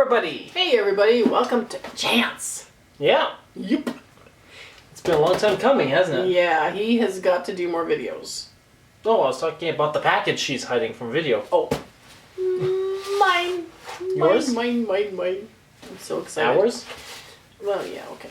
everybody! Hey everybody, welcome to Chance. Yeah. Yep. It's been a long time coming, hasn't it? Yeah, he has got to do more videos. Oh, I was talking about the package she's hiding from video. Oh. Mine. Yours? Mine. I'm so excited. Ours? Well, yeah, okay.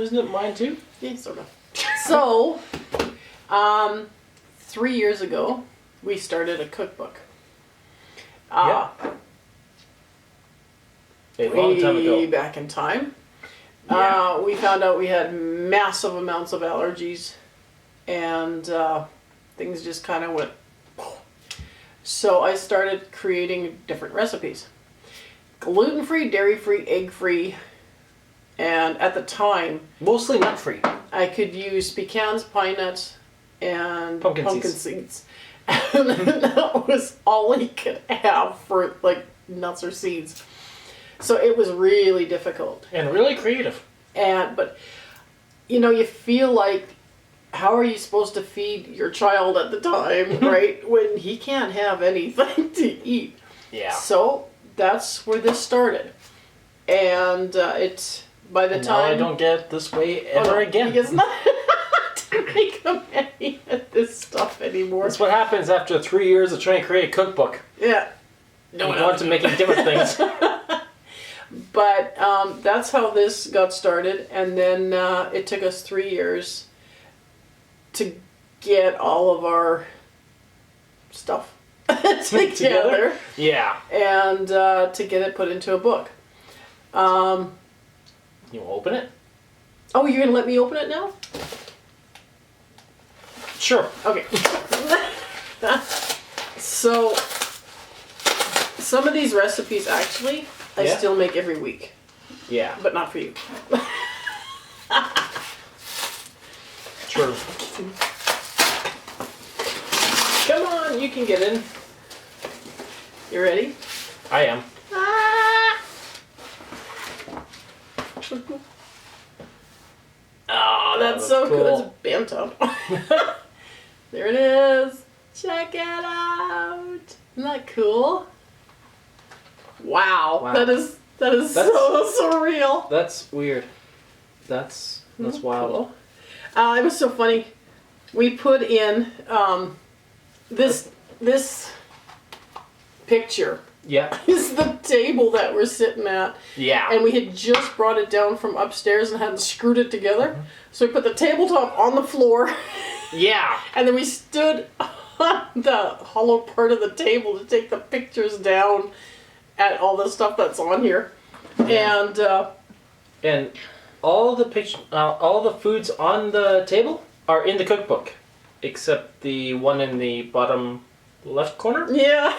Isn't it mine too? Yeah, sort of. So, 3 years ago, we started a cookbook. Yeah. A long time ago. Way back in time. Yeah. We found out we had massive amounts of allergies, and things just kind of went. So I started creating different recipes. Gluten-free, dairy-free, egg-free, and at the time, Mostly nut-free. I could use pecans, pine nuts, and Pumpkin seeds. And that was all he could have for like nuts or seeds. So it was really difficult. And really creative. But you know, you feel like, how are you supposed to feed your child at the time, right? When he can't have anything to eat. Yeah. So that's where this started. And it's by the And time now I don't get this way ever again. He gets not to make him any of this stuff anymore. That's what happens after 3 years of trying to create a cookbook. Yeah. No one wants to making different things. But that's how this got started, and then it took us 3 years to get all of our stuff together. Yeah. And to get it put into a book. You want to open it? Oh, you're going to let me open it now? Sure. Okay. So, some of these recipes actually, I still make every week. Yeah. But not for you. True. Come on, you can get in. You ready? I am. Ah! Oh, that's so cool. cool. It's bent up. There it is. Check it out. Isn't that cool? Wow. That is so surreal. That's weird. That's wild. Cool. It was so funny. We put in this picture. Yeah. Is the table that we're sitting at. Yeah. And we had just brought it down from upstairs and hadn't screwed it together. Mm-hmm. So we put the tabletop on the floor. Yeah. And then we stood on the hollow part of the table to take the pictures down at all the stuff that's on here. Yeah. And all the foods on the table are in the cookbook, except the one in the bottom left corner. Yeah.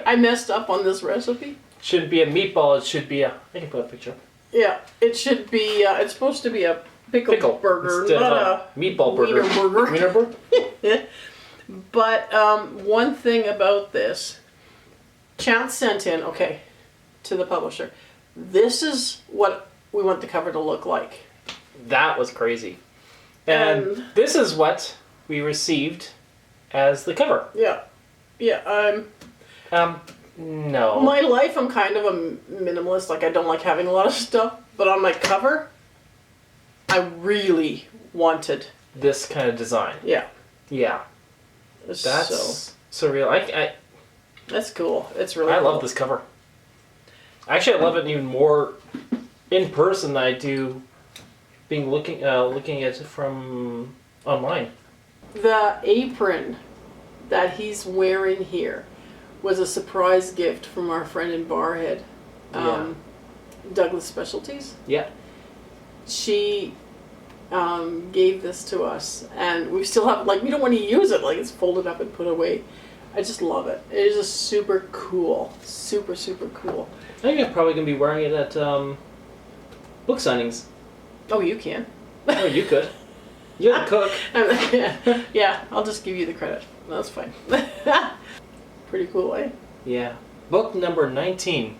I messed up on this recipe. Shouldn't be a meatball. It should be a. I can put a picture. Yeah. It should be. It's supposed to be a pickle burger, instead not of a meatball burger. Wiener burger. Wiener burger. But one thing about this, Chance sent in, to the publisher, this is what we want the cover to look like. That was crazy. And this is what we received as the cover. Yeah. Yeah, no. my life, I'm kind of a minimalist. Like, I don't like having a lot of stuff. But on my cover, I really wanted this kind of design. Yeah. Yeah. That's surreal. That's cool. It's really cool. I love this cover. Actually, I love it even more in person than I do looking at it from online. The apron that he's wearing here was a surprise gift from our friend in Barhead, Douglas Specialties. Yeah. She gave this to us, and we still have, we don't want to use it, it's folded up and put away. I just love it. It is just super cool. Super, super cool. I think I'm probably going to be wearing it at book signings. Oh, you can. Oh, you could. You're the cook. Yeah, I'll just give you the credit. That's fine. Pretty cool, eh? Yeah. Book number 19.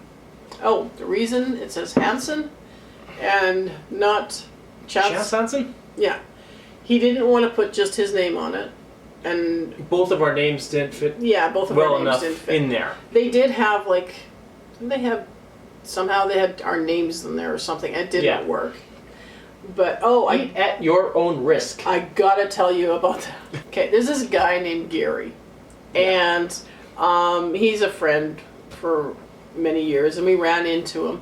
Oh, the reason it says Hansen and not Chance Hansen? Yeah. He didn't want to put just his name on it. And both of our names didn't fit yeah, both of well our names enough didn't fit. in there. They did have somehow they had our names in there or something. It didn't work. But Eat at your own risk. I gotta tell you about that. Okay, there's this guy named Gary, and he's a friend for many years, and we ran into him,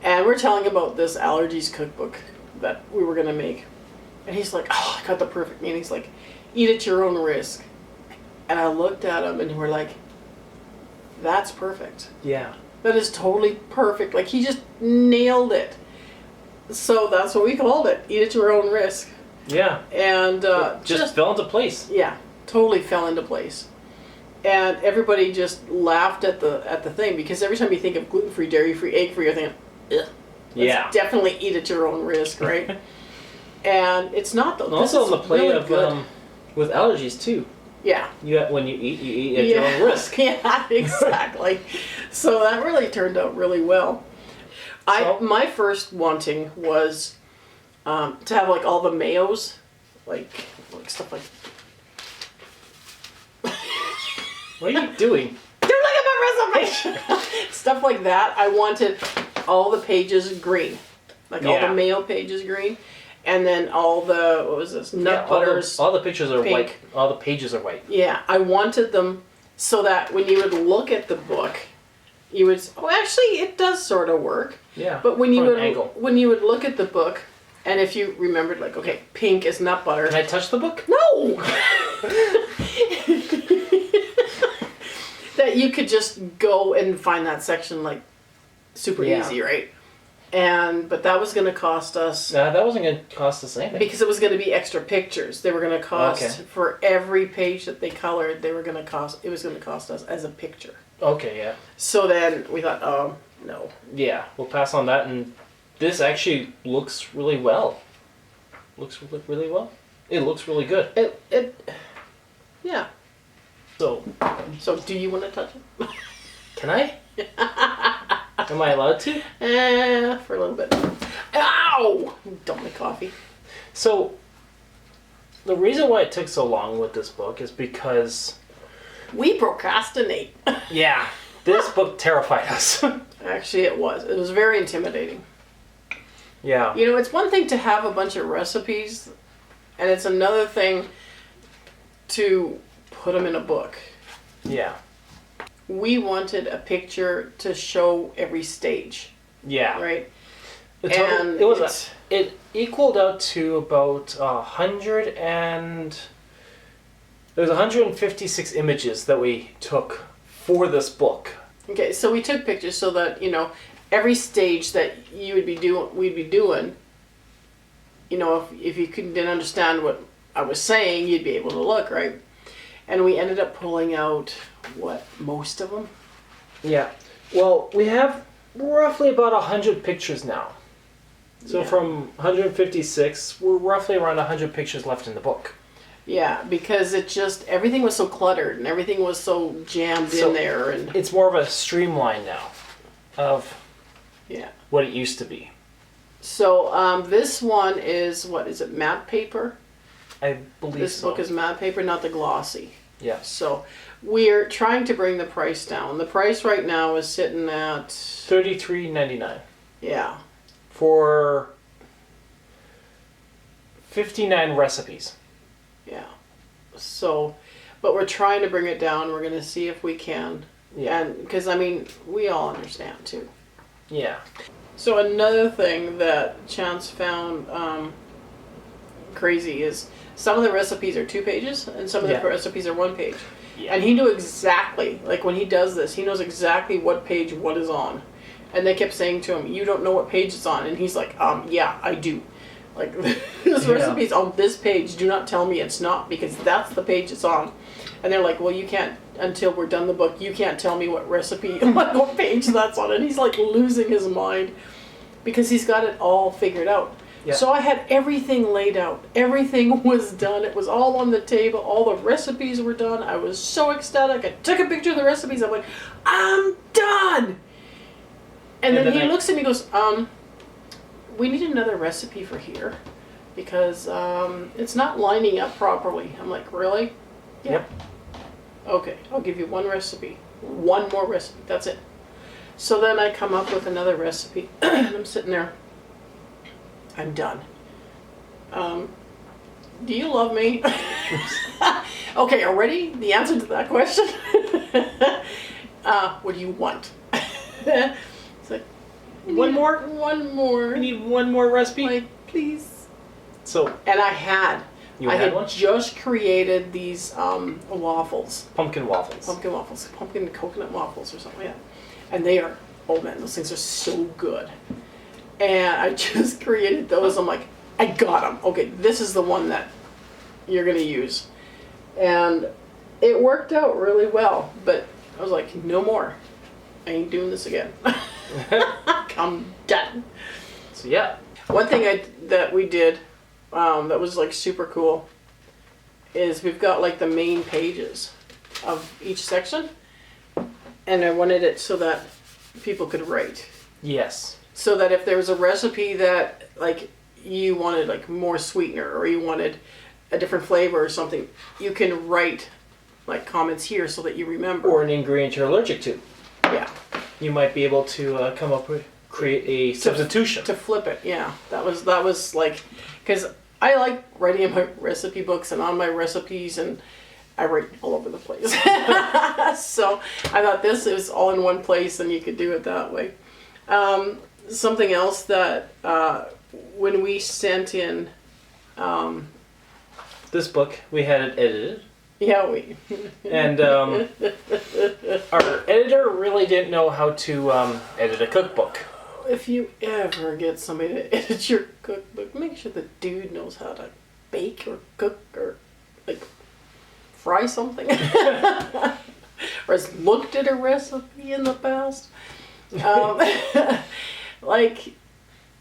and we're telling about this Allergies cookbook that we were gonna make, and he's like, "Oh, I got the perfect meal." He's like, "Eat at your own risk," and I looked at him, and we're like, "That's perfect. Yeah. That is totally perfect." Like he just nailed it. So that's what we called it. Eat at your own risk. Yeah. And just fell into place. Yeah, totally fell into place. And everybody just laughed at the thing, because every time you think of gluten-free, dairy-free, egg-free, you're thinking, ugh. Let's definitely eat at your own risk, right? And it's not though. And also on the play really of good. with allergies too. Yeah. When you eat at your own risk. Yeah, exactly. So that really turned out really well. My first wanting was to have like all the mayos, like stuff like. What are you doing? Don't look at my resume. Stuff like that. I wanted all the pages green, like all the mayo pages green, and then all the nut butters. All the pictures are pink. white. All the pages are white. Yeah, I wanted them so that when you would look at the book, you would. Oh, actually, it does sort of work. Yeah. But when you would look at the book, and if you remembered, like, okay, pink is nut butter. Can I touch the book? No. That you could just go and find that section like super easy, right? But that was going to cost us. No, that wasn't going to cost us anything. Because it was going to be extra pictures. They were going to cost for every page that they colored. It was going to cost us as a picture. Okay, yeah. So then we thought, oh no. Yeah, we'll pass on that, and this actually looks really well. Looks really well. It looks really good. Yeah. So do you want to touch it? Can I? Am I allowed to? For a little bit. Ow! Don't make coffee. So, the reason why it took so long with this book is because... we procrastinate. Yeah. This book terrified us. Actually, it was. It was very intimidating. Yeah. You know, it's one thing to have a bunch of recipes, and it's another thing to put them in a book. Yeah. We wanted a picture to show every stage. Yeah. Right? It equaled out to about 156 images that we took for this book. Okay, so we took pictures so that, every stage that we'd be doing, if you didn't understand what I was saying, you'd be able to look, right? And we ended up pulling out, most of them? Yeah. Well, we have roughly about 100 pictures now. So from 156, we're roughly around 100 pictures left in the book. Yeah, because everything was so cluttered and everything was so jammed in there. And it's more of a streamline now of what it used to be. So this one is, matte paper? I believe this book is matte paper, not the glossy. Yeah. So we're trying to bring the price down. The price right now is sitting at $33.99. Yeah. For 59 recipes. Yeah. So, but we're trying to bring it down. We're going to see if we can. Yeah. And because we all understand too. Yeah. So another thing that Chance found crazy is some of the recipes are 2 pages and some of the recipes are 1 page. Yeah. And he knew exactly, like when he does this, he knows exactly what page what is on. And they kept saying to him, "You don't know what page it's on." And he's like, yeah, I do. Like, this recipe's on this page. Do not tell me it's not, because that's the page it's on. And they're like, "Well, you can't, until we're done the book, you can't tell me what recipe, what page that's on." And he's like losing his mind because he's got it all figured out. Yeah. So I had everything laid out. Everything was done. It was all on the table. All the recipes were done. I was so ecstatic. I took a picture of the recipes. I'm like, I'm done. And then he looks at me and goes, we need another recipe for here because it's not lining up properly. I'm like, really? Yeah. Yep. Okay, I'll give you one recipe. One more recipe, that's it. So then I come up with another recipe, and I'm sitting there. I'm done. Do you love me? Okay, already the answer to that question? What do you want? It's like, One more? One more. We need one more recipe? Like, please. So, And I had. you I had had one? just created these waffles. Pumpkin waffles. Pumpkin waffles. Pumpkin coconut waffles or something like that. And they are, oh man, those things are so good. And I just created those. I'm like, I got them. Okay, this is the one that you're going to use. And it worked out really well. But I was like, no more. I ain't doing this again. I'm done. So yeah. One thing that we did that was like super cool is we've got like the main pages of each section, and I wanted it so that people could write. Yes. So that if there was a recipe that like you wanted like more sweetener or you wanted a different flavor or something, you can write like comments here so that you remember. Or an ingredient you're allergic to. Yeah. You might be able to come up with, create a substitution. To flip it, yeah. That was like, because I like writing in my recipe books and on my recipes, and I write all over the place. So I thought this is all in one place and you could do it that way. Something else that when we sent in... This book, we had it edited. Yeah, we... And our editor really didn't know how to edit a cookbook. If you ever get somebody to edit your cookbook, make sure the dude knows how to bake or cook or like fry something. Or has looked at a recipe in the past. Like,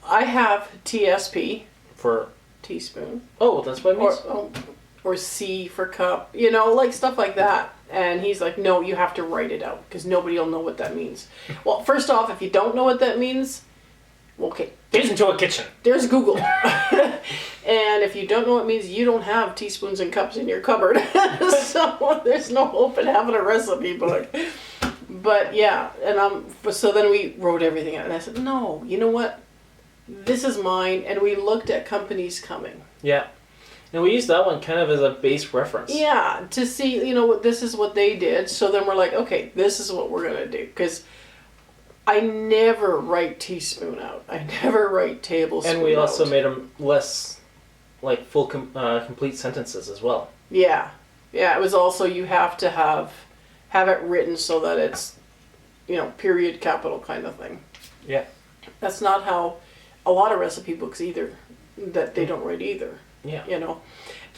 I have TSP. For... Teaspoon. Oh, that's what it means? Or C for cup. You know, like stuff like that. And he's like, no, you have to write it out because nobody will know what that means. Well, first off, if you don't know what that means, okay. Get into a kitchen. There's Google. And if you don't know what it means, you don't have teaspoons and cups in your cupboard. So there's no hope in having a recipe book. But yeah, and so then we wrote everything out. And I said, no, you know what? This is mine. And we looked at companies coming. Yeah. And we used that one kind of as a base reference. Yeah, to see, you know, this is what they did. So then we're like, okay, this is what we're going to do. Because I never write teaspoon out. I never write tablespoon out. And we also made them less, like, full, complete sentences as well. Yeah. Yeah, it was also, you have to have it written so that it's, you know, period, capital kind of thing. Yeah. That's not how a lot of recipe books either, that they don't write either. Yeah. You know.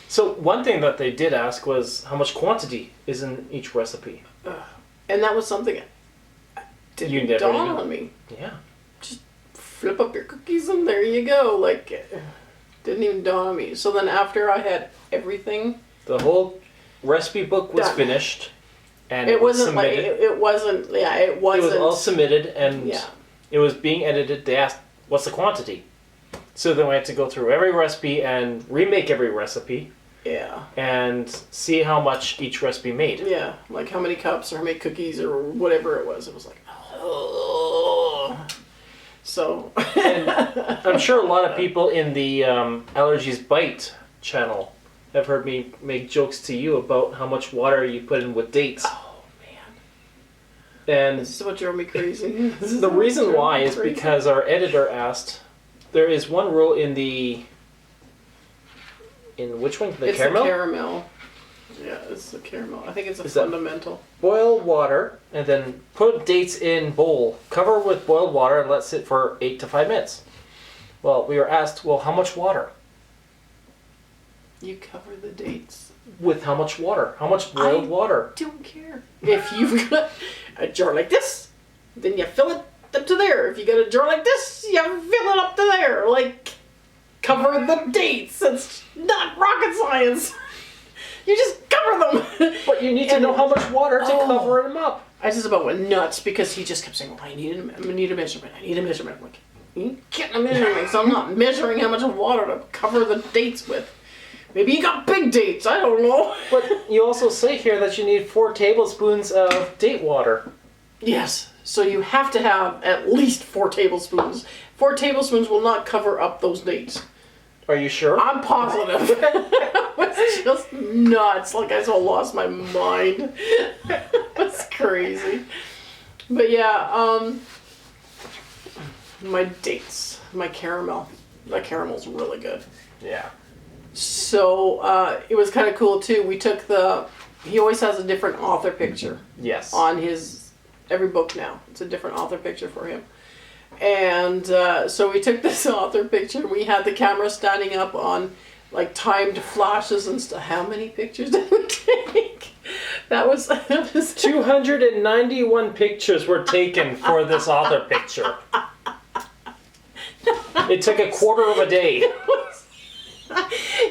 So one thing that they did ask was how much quantity is in each recipe. And that was something that didn't dawn on me. Yeah. Just flip up your cookies and there you go. Like, didn't even dawn on me. So then after I had everything, the whole recipe book was done. Finished, and it wasn't submitted. like it wasn't. Yeah, it wasn't. It was all submitted, and yeah. It was being edited. They asked, "What's the quantity?" So then we had to go through every recipe and remake every recipe. Yeah. And see how much each recipe made. Yeah, like how many cups or how many cookies or whatever it was. It was like, oh. So. And I'm sure a lot of people in the Allergies Bite channel have heard me make jokes to you about how much water you put in with dates. Oh, man. And this is what drove me crazy. The reason why is because our editor asked, there is one rule in the... In which one? The caramel? It's the caramel. Yeah, it's the caramel. I think it's a fundamental. Boil water and then put dates in bowl. Cover with boiled water and let sit for 8 to 5 minutes. Well, we were asked, well, how much water? You cover the dates. With how much water? How much boiled water? I don't care. If you've got a jar like this, then you fill it up to there. If you got a jar like this, you fill it up to there. Like, cover the dates. It's not rocket science. You just cover them. But you need to know how much water to cover them up. I just about went nuts because he just kept saying, well, I need a measurement. I need a measurement. I'm like, you ain't getting a measurement, so I'm not measuring how much water to cover the dates with. Maybe you got big dates. I don't know. But you also say here that you need 4 tablespoons of date water. Yes. So you have to have at least 4 tablespoons. 4 tablespoons will not cover up those dates. Are you sure? I'm positive. It was just nuts. Like I so lost my mind. It's crazy. But yeah, my dates, my caramel. My caramel's really good. Yeah. So it was kind of cool too. We took he always has a different author picture. Yes. On every book now. It's a different author picture for him. And so we took this author picture. We had the camera standing up on like timed flashes and stuff. How many pictures did we take? That was 291 pictures were taken for this author picture. It took a quarter of a day.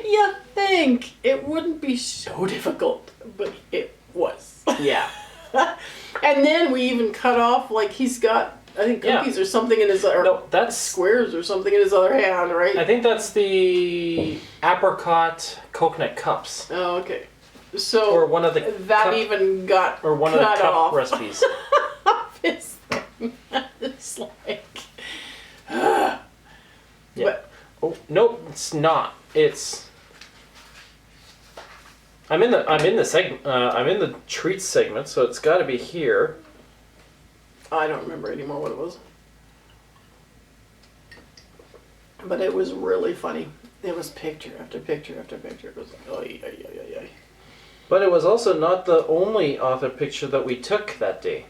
You think it wouldn't be so difficult, but it was. Yeah. And then we even cut off, like he's got, I think, cookies or something in his other, no, that's squares or something in his other hand, right? I think that's the apricot coconut cups. Oh, okay. So or one of the even got or one of the cup off. recipes. His thing. It's like, Yeah. But oh nope, it's not. It's. I'm in the segment. I'm in the treats segment, so it's got to be here. I don't remember anymore what it was. But it was really funny. It was picture after picture after picture. It was like, oy, oy, oy, oy, oy. But it was also not the only author picture that we took that day.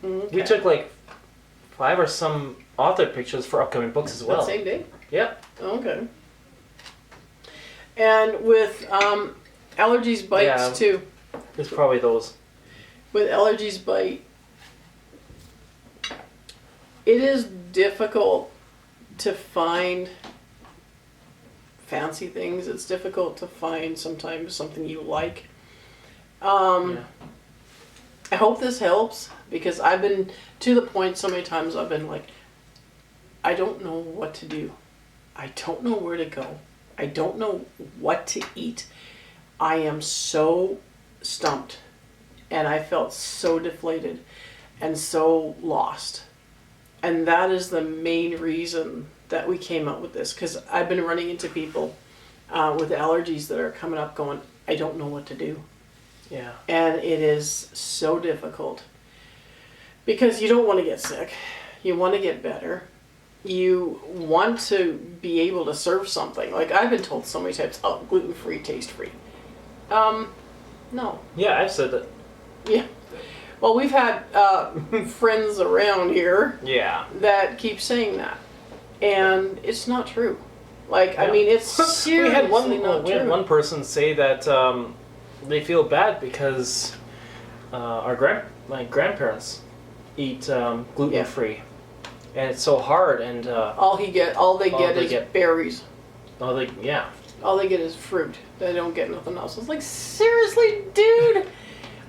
Okay. We took like 5 or some author pictures for upcoming books as well. That same day? Yep. Okay. And with Allergies Bites too. It's probably those. With Allergies Bite, it is difficult to find fancy things. It's difficult to find sometimes something you like. I hope this helps, because I've been to the point so many times I've been like, I don't know what to do. I don't know where to go. I don't know what to eat. I am so stumped, and I felt so deflated and so lost. And that is the main reason that we came up with this, because I've been running into people with allergies that are coming up going, I don't know what to do. Yeah. And it is so difficult, because you don't want to get sick. You want to get better. You want to be able to serve something. Like I've been told so many times, oh, gluten-free, taste-free. No. Yeah, I've said that. Yeah. Well, we've had friends around here that keep saying that. And it's not true. Like, I mean, it's seriously we had true. one person say that they feel bad because my grandparents eat gluten-free. And it's so hard, and all they get is berries. All they get is fruit. They don't get nothing else. It's like, seriously, dude.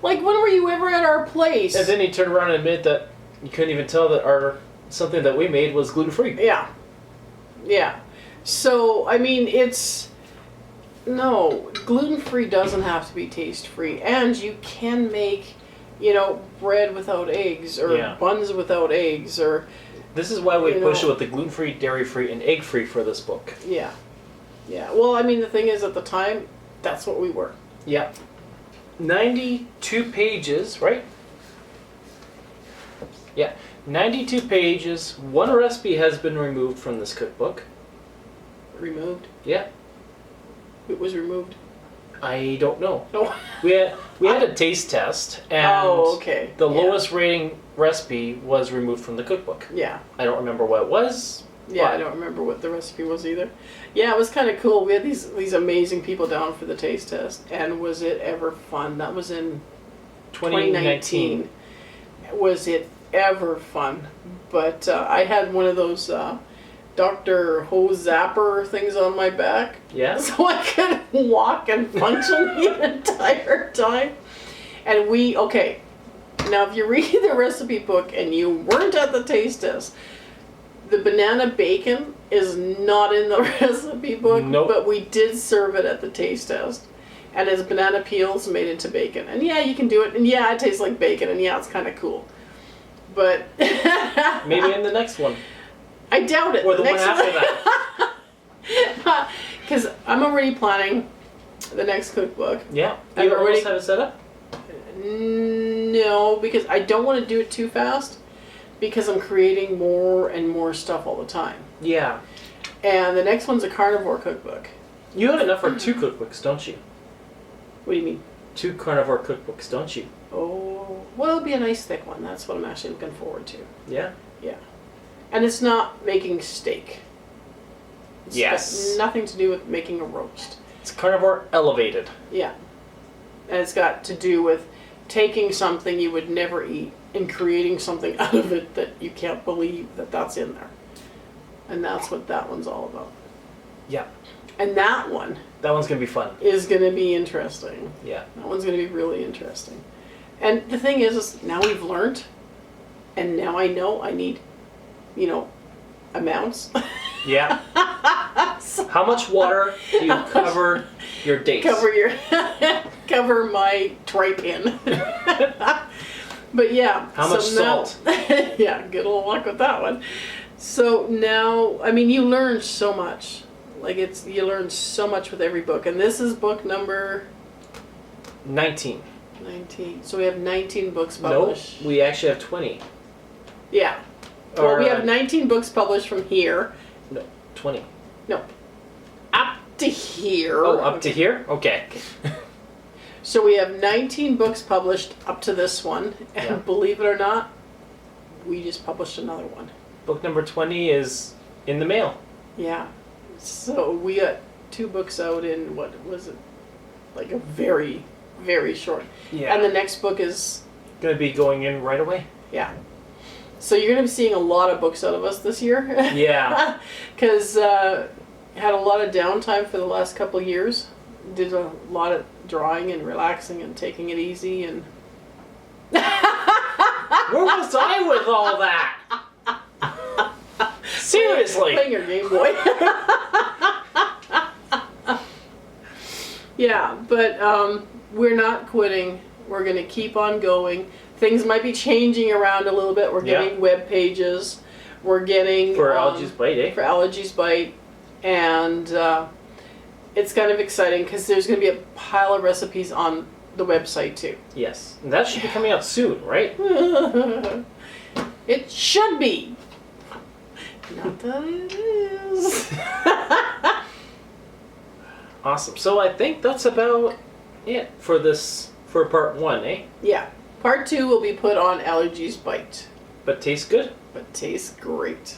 Like, when were you ever at our place? And then he turned around and admitted that you couldn't even tell that something that we made was gluten-free. Yeah. Yeah. So, I mean, gluten-free doesn't have to be taste-free. And you can make, bread without eggs, or buns without eggs, or... This is why we push it with the gluten-free, dairy-free, and egg-free for this book. Yeah. Yeah. Well, I mean, the thing is, at the time, that's what we were. Yeah. 92 pages, right? Yeah. 92 pages. One recipe has been removed from this cookbook. Removed? Yeah. It was removed? I don't know. No. We had a taste test, and the lowest rating recipe was removed from the cookbook. Yeah. I don't remember what it was. Yeah, I don't remember what the recipe was either. Yeah, it was kind of cool. We had these amazing people down for the taste test, and was it ever fun? That was in 2019. Was it ever fun? But I had one of those Dr. Ho Zapper things on my back. Yeah. So I could walk and function the entire time. And now if you read the recipe book and you weren't at the taste test, the banana bacon is not in the recipe book, Nope. but we did serve it at the taste test. And it's banana peels made into bacon. And yeah, you can do it. And yeah, it tastes like bacon. And yeah, it's kind of cool. But Maybe in the next one. I doubt it. Or the one Next after that. Because I'm already planning the next cookbook. Yeah. I've You already already- have it set up? No, because I don't want to do it too fast. Because I'm creating more and more stuff all the time. Yeah. And the next one's a carnivore cookbook. You have enough for 2 cookbooks, don't you? What do you mean? 2 carnivore cookbooks, don't you? Oh, well, it'll be a nice thick one. That's what I'm actually looking forward to. Yeah. Yeah. And it's not making steak. It's Yes. got nothing to do with making a roast. It's carnivore elevated. Yeah. And it's got to do with taking something you would never eat and creating something out of it that you can't believe that that's in there. And that's what that one's all about. Yeah. And that one That one's going to be fun. is going to be interesting. Yeah. That one's going to be really interesting. And the thing is now we've learned, and now I know I need, amounts. Yeah. How much water do you cover your dates? Cover my tripe in. But yeah. How much salt? Yeah, good old luck with that one. So now, I mean, you learn so much. Like you learn so much with every book, and this is book number 19. 19. So we have 19 books Nope. published. We actually have 20. Yeah. Well, Or, we have 19 books published from here. No, 20. No. Up to here. Oh, up to here? Okay. So we have 19 books published up to this one. And Yeah. believe it or not, we just published another one. Book number 20 is in the mail. Yeah. So we got 2 books out in, what was it? Like a very, very short. Yeah. And the next book is, Going to be going in right away. yeah. So you're going to be seeing a lot of books out of us this year. Yeah. Because had a lot of downtime for the last couple of years. Did a lot of drawing and relaxing and taking it easy and Where was I with all that? Seriously. playing your Game Boy. Yeah, but we're not quitting. We're going to keep on going. Things might be changing around a little bit. We're getting web pages. We're getting For Allergies Bite, eh? for Allergies Bite, and it's kind of exciting because there's going to be a pile of recipes on the website too. Yes. And that should be coming out soon, right? It should be. Not that it is. Awesome. So I think that's about it for part 1, eh? Yeah. Part 2 will be put on Allergies Bite, But tastes good. but tastes great.